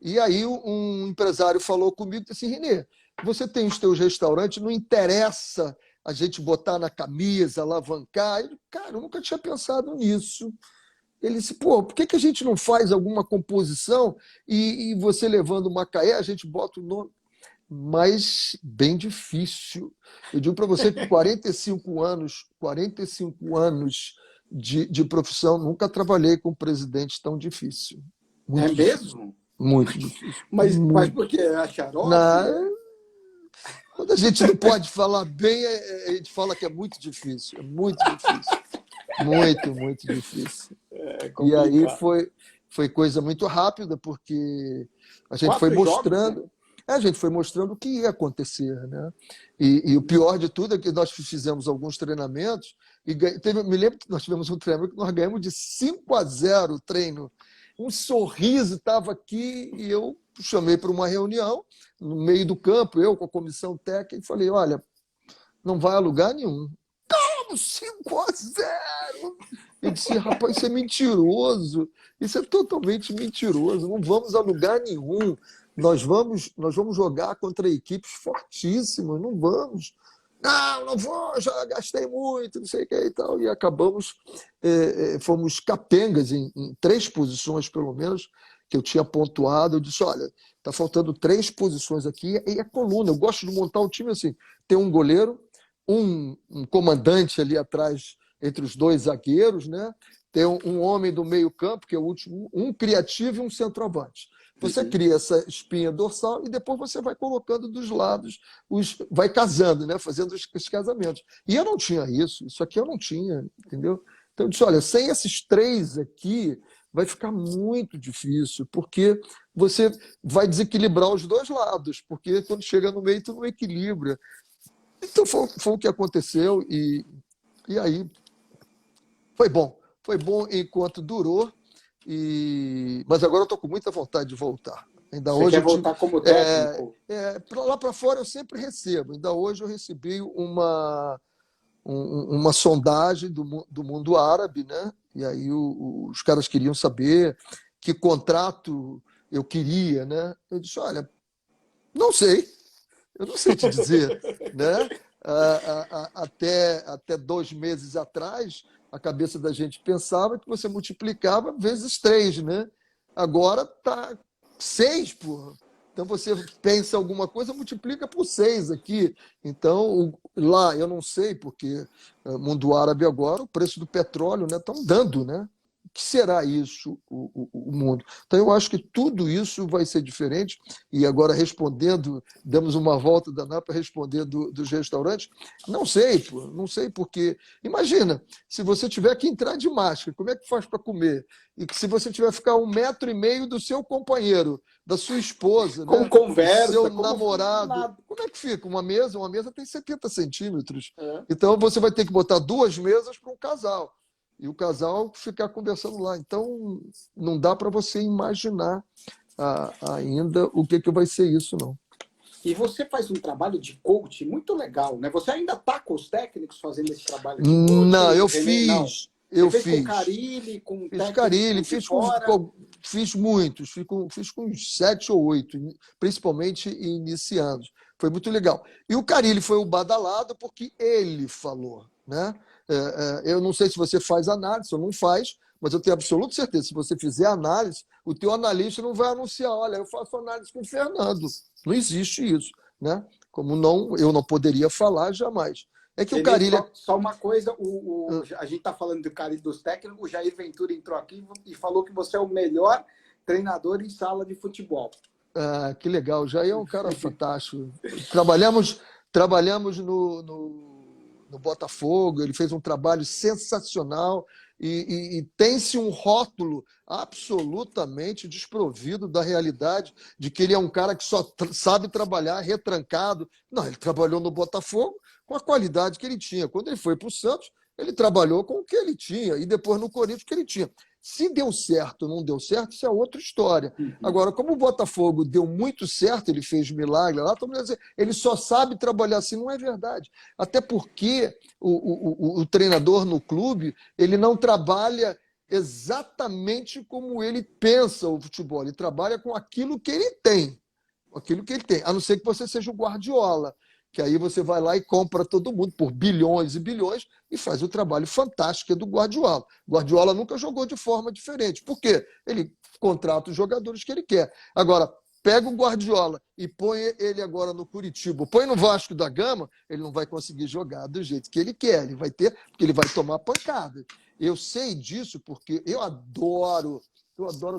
E aí um empresário falou comigo e disse assim: Renê, você tem os teus restaurantes, não interessa a gente botar na camisa, alavancar. Cara, eu nunca tinha pensado nisso. Ele disse: pô, por que a gente não faz alguma composição e você levando o Macaé, a gente bota o nome? Mas bem difícil. Eu digo para você que 45 anos de profissão, nunca trabalhei com um presidente tão difícil. É Muito difícil. mesmo? Muito difícil. Mas porque é xarope? Na... Quando a gente não pode falar bem, a gente fala que é muito difícil. É muito difícil. Muito, muito difícil. E aí foi coisa muito rápida, porque a gente foi mostrando. Jogos, né? A gente foi mostrando o que ia acontecer, né? E o pior de tudo é que nós fizemos alguns treinamentos e me lembro que nós tivemos um treinamento que nós ganhamos de 5-0 o treino. Um sorriso estava aqui e eu chamei para uma reunião no meio do campo, eu com a comissão técnica, e falei: olha, não vai a lugar nenhum. 5-0. Eu disse: rapaz, isso é mentiroso. Isso é totalmente mentiroso. Não vamos a lugar nenhum. Nós vamos jogar contra equipes fortíssimas. Não vamos. Não vou, já gastei muito, não sei o que e tal. E acabamos, fomos capengas em 3 posições, pelo menos, que eu tinha pontuado. Eu disse: olha, está faltando 3 posições aqui. E a coluna, eu gosto de montar o time assim. Tem um goleiro, um comandante ali atrás, entre os 2 zagueiros, né? Tem um homem do meio-campo, que é o último, um criativo e um centroavante. Você cria essa espinha dorsal e depois você vai colocando dos lados, vai casando, né? Fazendo os casamentos. E eu não tinha isso aqui eu não tinha, entendeu? Então eu disse: olha, sem esses 3 aqui, vai ficar muito difícil, porque você vai desequilibrar os 2 lados, porque quando chega no meio, tu não equilibra. Então foi o que aconteceu e aí foi bom. Foi bom enquanto durou, mas agora eu estou com muita vontade de voltar. Ainda Você hoje quer voltar como técnico? Lá para fora eu sempre recebo. Ainda hoje eu recebi uma sondagem do mundo árabe, né? E aí os caras queriam saber que contrato eu queria, né? Eu disse: olha, não sei. Eu não sei te dizer, né? Até 2 meses atrás, a cabeça da gente pensava que você multiplicava vezes 3, né? Agora tá 6, porra. Então você pensa alguma coisa, multiplica por 6 aqui. Então, lá, eu não sei, porque mundo árabe agora, o preço do petróleo, né, estão dando, né? O que será isso, o mundo? Então, eu acho que tudo isso vai ser diferente. E agora, respondendo, demos uma volta danada para responder dos restaurantes. Não sei, pô, não sei, porque imagina, se você tiver que entrar de máscara, como é que faz para comer? E que se você tiver que ficar 1,5 metro do seu companheiro, da sua esposa, Com né? conversa, Do seu namorado, como é que fica? Uma mesa tem 70 centímetros. Então, você vai ter que botar 2 mesas para um casal. E o casal ficar conversando lá. Então, não dá para você imaginar ainda o que vai ser isso, não. E você faz um trabalho de coach muito legal, né? Você ainda está com os técnicos fazendo esse trabalho de Não, coach, eu René? Não. fiz. Você Eu fez com o fiz. Carille, com Fiz Carilli, técnicos de fora. fiz muitos, fiz com uns 7 ou 8, principalmente iniciandos. Foi muito legal. E o Carilli foi o badalado porque ele falou, né? Eu não sei se você faz análise ou não faz, mas eu tenho absoluta certeza, se você fizer análise, o teu analista não vai anunciar, olha, eu faço análise com o Fernando. Não existe isso, né? Como não, eu não poderia falar jamais. É que o René, Carilli... só uma coisa, a gente está falando do Carille dos técnicos, o Jair Ventura entrou aqui e falou que você é o melhor treinador em sala de futebol. Ah, que legal, já é um cara fantástico. Trabalhamos no Botafogo, ele fez um trabalho sensacional e tem-se um rótulo absolutamente desprovido da realidade de que ele é um cara que só sabe trabalhar retrancado. Não, ele trabalhou no Botafogo com a qualidade que ele tinha. Quando ele foi para o Santos, ele trabalhou com o que ele tinha e depois no Corinthians o que ele tinha. Se deu certo ou não deu certo, isso é outra história. Agora, como o Botafogo deu muito certo, ele fez milagre lá, todo mundo dizer, ele só sabe trabalhar assim, não é verdade. Até porque o treinador no clube, ele não trabalha exatamente como ele pensa o futebol, ele trabalha com aquilo que ele tem. Aquilo que ele tem, a não ser que você seja o Guardiola, que aí você vai lá e compra todo mundo por bilhões e bilhões e faz o trabalho fantástico do Guardiola. Guardiola nunca jogou de forma diferente. Por quê? Ele contrata os jogadores que ele quer. Agora, pega o Guardiola e põe ele agora no Curitiba, põe no Vasco da Gama, ele não vai conseguir jogar do jeito que ele quer. Ele vai ter, porque ele vai tomar pancada. Eu sei disso porque eu adoro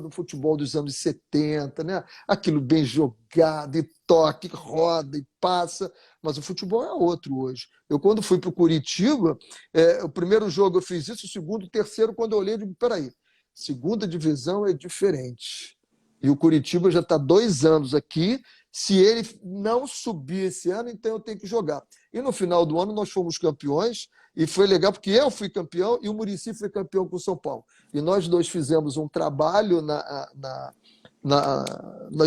do futebol dos anos 70, né? Aquilo bem jogado, e toque, roda e passa, mas o futebol é outro hoje. Eu, quando fui para o Curitiba, o primeiro jogo eu fiz isso, o segundo, o terceiro, quando eu olhei, eu digo, peraí, segunda divisão é diferente. E o Curitiba já está 2 anos aqui, se ele não subir esse ano, então eu tenho que jogar. E no final do ano nós fomos campeões, e foi legal porque eu fui campeão e o Muricy foi campeão com o São Paulo. E nós dois fizemos um trabalho na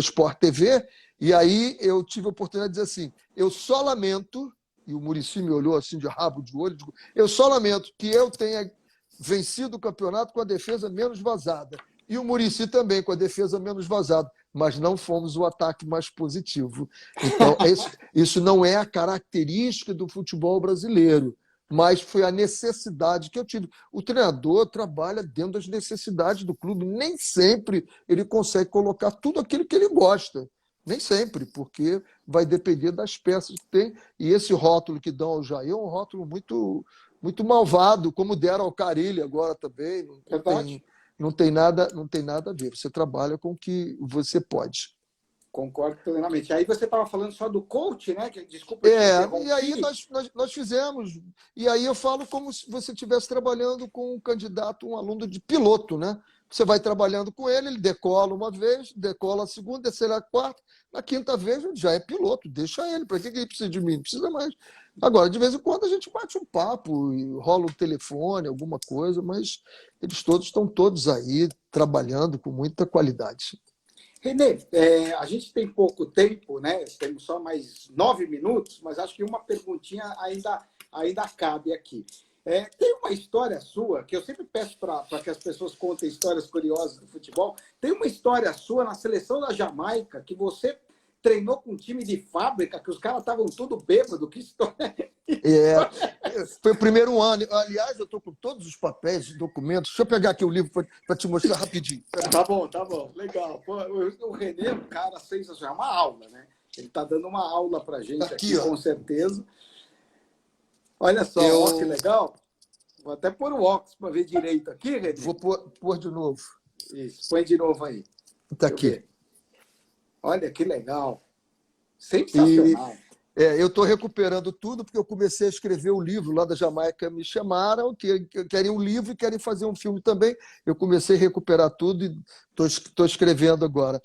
Sport TV, e aí eu tive a oportunidade de dizer assim, eu só lamento, e o Muricy me olhou assim de rabo de olho, digo, eu só lamento que eu tenha vencido o campeonato com a defesa menos vazada. E o Muricy também com a defesa menos vazada, mas não fomos o ataque mais positivo. Então, isso não é a característica do futebol brasileiro, mas foi a necessidade que eu tive. O treinador trabalha dentro das necessidades do clube. Nem sempre ele consegue colocar tudo aquilo que ele gosta. Nem sempre, porque vai depender das peças que tem. E esse rótulo que dão ao Jair é um rótulo muito, muito malvado, como deram ao Carille agora também. Não tem nada a ver. Você trabalha com o que você pode. Concordo plenamente. Aí você estava falando só do coach, né? Desculpa te interromper. E aí nós fizemos. E aí eu falo como se você estivesse trabalhando com um candidato, um aluno de piloto, né? Você vai trabalhando com ele, ele decola uma vez, decola a segunda, descerá a quarta, na quinta vez ele já é piloto, deixa ele. Para que ele precisa de mim? Não precisa mais. Agora, de vez em quando a gente bate um papo, e rola um telefone, alguma coisa, mas eles estão todos aí trabalhando com muita qualidade. René, a gente tem pouco tempo, né? Temos só mais 9 minutos, mas acho que uma perguntinha ainda cabe aqui. Tem uma história sua, que eu sempre peço para que as pessoas contem histórias curiosas do futebol. Tem uma história sua na seleção da Jamaica, que você treinou com um time de fábrica, que os caras estavam tudo bêbados. Que história Foi o primeiro ano. Aliás, eu estou com todos os papéis, documentos. Deixa eu pegar aqui o livro para te mostrar rapidinho. Tá bom. Legal. Pô, o René, o cara, sensacional. É uma aula, né? Ele está dando uma aula para a gente aqui com certeza. Olha só, ó, que legal. Vou até pôr o óculos para ver direito aqui, René. Vou pôr de novo. Isso, põe de novo aí. Está aqui. Olha que legal. Sensacional. Eu estou recuperando tudo porque eu comecei a escrever o livro lá da Jamaica. Me chamaram, querem um livro e querem fazer um filme também. Eu comecei a recuperar tudo e estou escrevendo agora.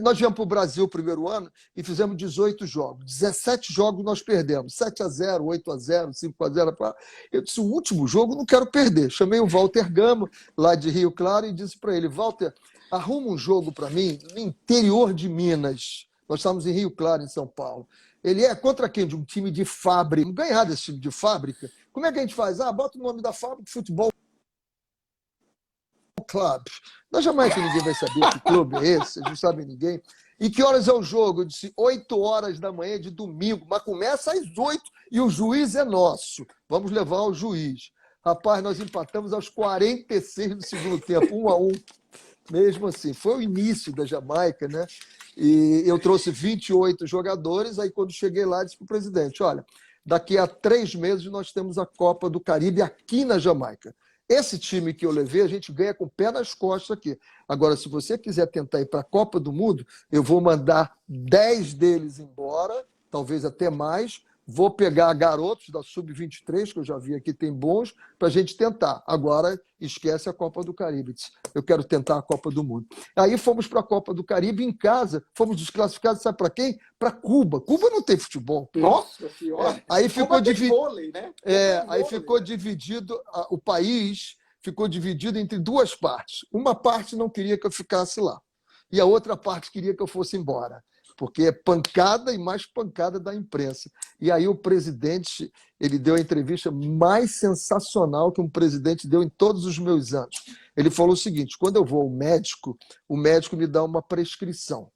Nós viemos para o Brasil o primeiro ano e fizemos 18 jogos. 17 jogos nós perdemos. 7-0, 8-0, 5-0. Eu disse, o último jogo não quero perder. Chamei o Walter Gama, lá de Rio Claro, e disse para ele, Walter, arruma um jogo para mim no interior de Minas. Nós estávamos em Rio Claro, em São Paulo. Ele é contra quem? De um time de fábrica. Ganhar desse time de fábrica. Como é que a gente faz? Bota o nome da fábrica, Futebol Club. Na Jamaica ninguém vai saber que clube é esse, vocês não sabem ninguém. E que horas é o jogo? Eu disse 8 horas da manhã de domingo, mas começa às 8 e o juiz é nosso. Vamos levar o juiz. Rapaz, nós empatamos aos 46 do segundo tempo, 1-1. Mesmo assim, foi o início da Jamaica, né? E eu trouxe 28 jogadores, aí quando cheguei lá, disse para o presidente, olha, daqui a 3 meses nós temos a Copa do Caribe aqui na Jamaica. Esse time que eu levei, a gente ganha com o pé nas costas aqui. Agora, se você quiser tentar ir para a Copa do Mundo, eu vou mandar 10 deles embora, talvez até mais. Vou pegar garotos da Sub-23, que eu já vi aqui, tem bons, para a gente tentar. Agora, esquece a Copa do Caribe. Eu quero tentar a Copa do Mundo. Aí fomos para a Copa do Caribe em casa, fomos desclassificados, sabe para quem? Para Cuba. Cuba não tem futebol. Nossa Senhora! Aí ficou dividido. Vôlei, né? Aí ficou dividido, o país ficou dividido entre 2 partes. Uma parte não queria que eu ficasse lá. E a outra parte queria que eu fosse embora. Porque é pancada e mais pancada da imprensa. E aí o presidente, ele deu a entrevista mais sensacional que um presidente deu em todos os meus anos. Ele falou o seguinte, quando eu vou ao médico, o médico me dá uma prescrição.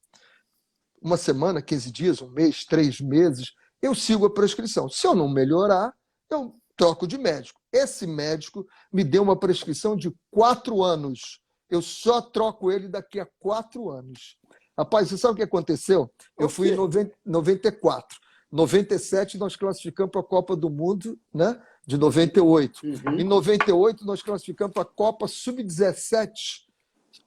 Uma semana, 15 dias, um mês, 3 meses, eu sigo a prescrição. Se eu não melhorar, eu troco de médico. Esse médico me deu uma prescrição de 4 anos. Eu só troco ele daqui a 4 anos. Rapaz, você sabe o que aconteceu? Eu fui em 94. 97 nós classificamos para a Copa do Mundo, né? De 98. Em 98 nós classificamos para a Copa Sub-17.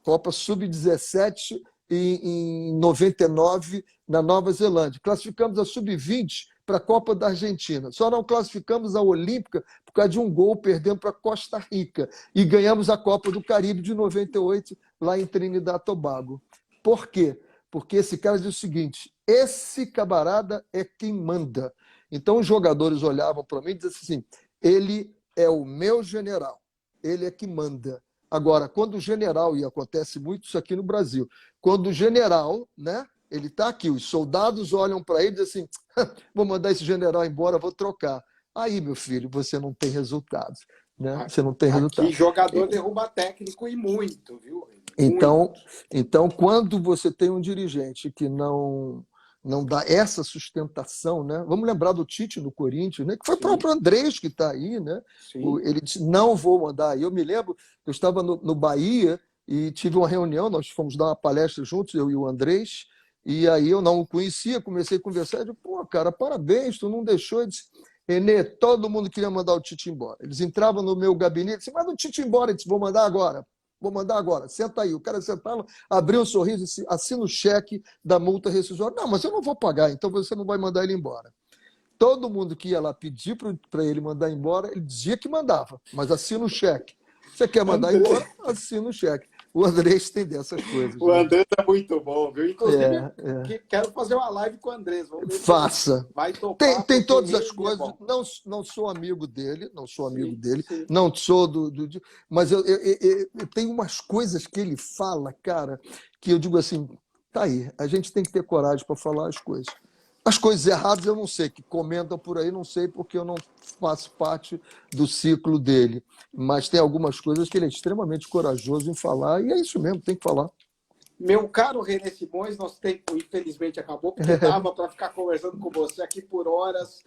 Copa Sub-17 em 99 na Nova Zelândia. Classificamos a Sub-20 para a Copa da Argentina. Só não classificamos a Olímpica por causa de um gol perdendo para Costa Rica. E ganhamos a Copa do Caribe de 98 lá em Trinidad e Tobago. Por quê? Porque esse cara diz o seguinte, esse camarada é quem manda. Então os jogadores olhavam para mim e diziam assim, ele é o meu general, ele é que manda. Agora, quando o general, e acontece muito isso aqui no Brasil, quando o general, né, ele está aqui, os soldados olham para ele e dizem assim, vou mandar esse general embora, vou trocar. Aí, meu filho, você não tem resultados. Né? Você não tem resultado. Aqui jogador derruba técnico e muito, viu? Então, quando você tem um dirigente que não dá essa sustentação, né? Vamos lembrar do Tite no Corinthians, né? Que foi o próprio Andrés que está aí, né? Ele disse, não vou mandar. Eu me lembro, eu estava no Bahia e tive uma reunião, nós fomos dar uma palestra juntos, eu e o Andrés, e aí eu não o conhecia, comecei a conversar, eu disse, pô, cara, parabéns, tu não deixou. Ele disse, Renê, todo mundo queria mandar o Tite embora. Eles entravam no meu gabinete, disse, manda o Tite embora. Ele disse, vou mandar agora. Vou mandar agora, senta aí. O cara sentava, abriu um sorriso e disse, assina o cheque da multa rescisória. Não, mas eu não vou pagar, então você não vai mandar ele embora. Todo mundo que ia lá pedir para ele mandar embora, ele dizia que mandava, mas assina o cheque. Você quer mandar embora? Assina o cheque. O Andrés tem dessas coisas. O Andrés é muito bom, viu? Inclusive, quero fazer uma live com o Andrés. Faça. Vai topar, tem todas as coisas. Não sou amigo dele, não sou mas eu tenho umas coisas que ele fala, cara, que eu digo assim, tá aí, a gente tem que ter coragem para falar as coisas. As coisas erradas eu não sei, que comentam por aí, não sei, porque eu não faço parte do ciclo dele. Mas tem algumas coisas que ele é extremamente corajoso em falar, e é isso mesmo, tem que falar. Meu caro Renê Simões, nosso tempo infelizmente acabou, porque dava para ficar conversando com você aqui por horas.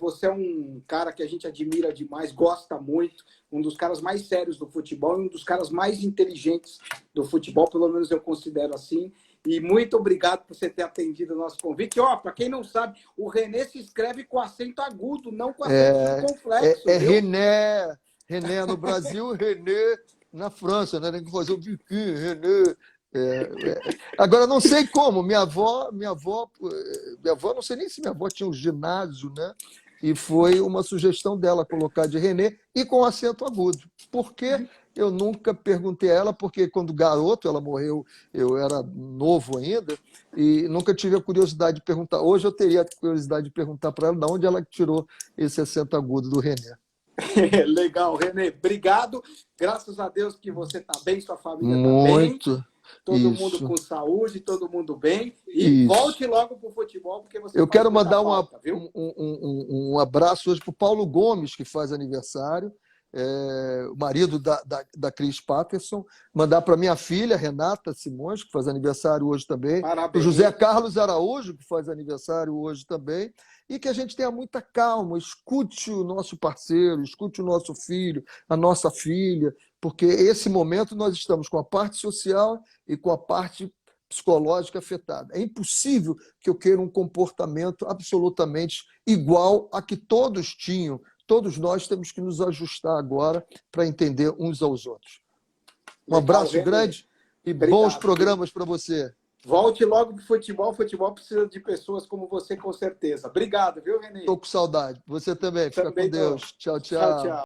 Você é um cara que a gente admira demais, gosta muito, um dos caras mais sérios do futebol e um dos caras mais inteligentes do futebol, pelo menos eu considero assim. E muito obrigado por você ter atendido o nosso convite. Para quem não sabe, o Renê se escreve com acento agudo, não com acento complexo. René no Brasil, René na França, né? Tem que fazer o biquinho, René. Agora, não sei como, minha avó, não sei nem se minha avó tinha um ginásio, né? E foi uma sugestão dela colocar de René e com acento agudo. Por quê? Eu nunca perguntei a ela, porque quando garoto, ela morreu, eu era novo ainda, e nunca tive a curiosidade de perguntar. Hoje eu teria a curiosidade de perguntar para ela de onde ela tirou esse acento agudo do René. Legal, Renê. Obrigado. Graças a Deus que você está bem, sua família está bem. Muito. todo mundo Isso. com saúde, todo mundo bem. E Isso. volte logo para o futebol, porque você Eu faz quero muita mandar falta, viu? um abraço hoje para o Paulo Gomes, que faz aniversário, o marido da Cris Patterson. Mandar para minha filha, Renata Simões, que faz aniversário hoje também. Para o José Parabéns. Carlos Araújo, que faz aniversário hoje também. E que a gente tenha muita calma, escute o nosso parceiro, escute o nosso filho, a nossa filha, porque esse momento nós estamos com a parte social e com a parte psicológica afetada. É impossível que eu queira um comportamento absolutamente igual a que todos tinham. Todos nós temos que nos ajustar agora para entender uns aos outros. Um Legal, abraço Renê. grande e bons Obrigado. programas para você. Volte logo para o futebol. O futebol precisa de pessoas como você, com certeza. Obrigado, viu, Renê? Estou com saudade. Você também. Fica com Também tô. Deus. Tchau, Tchau, tchau. tchau.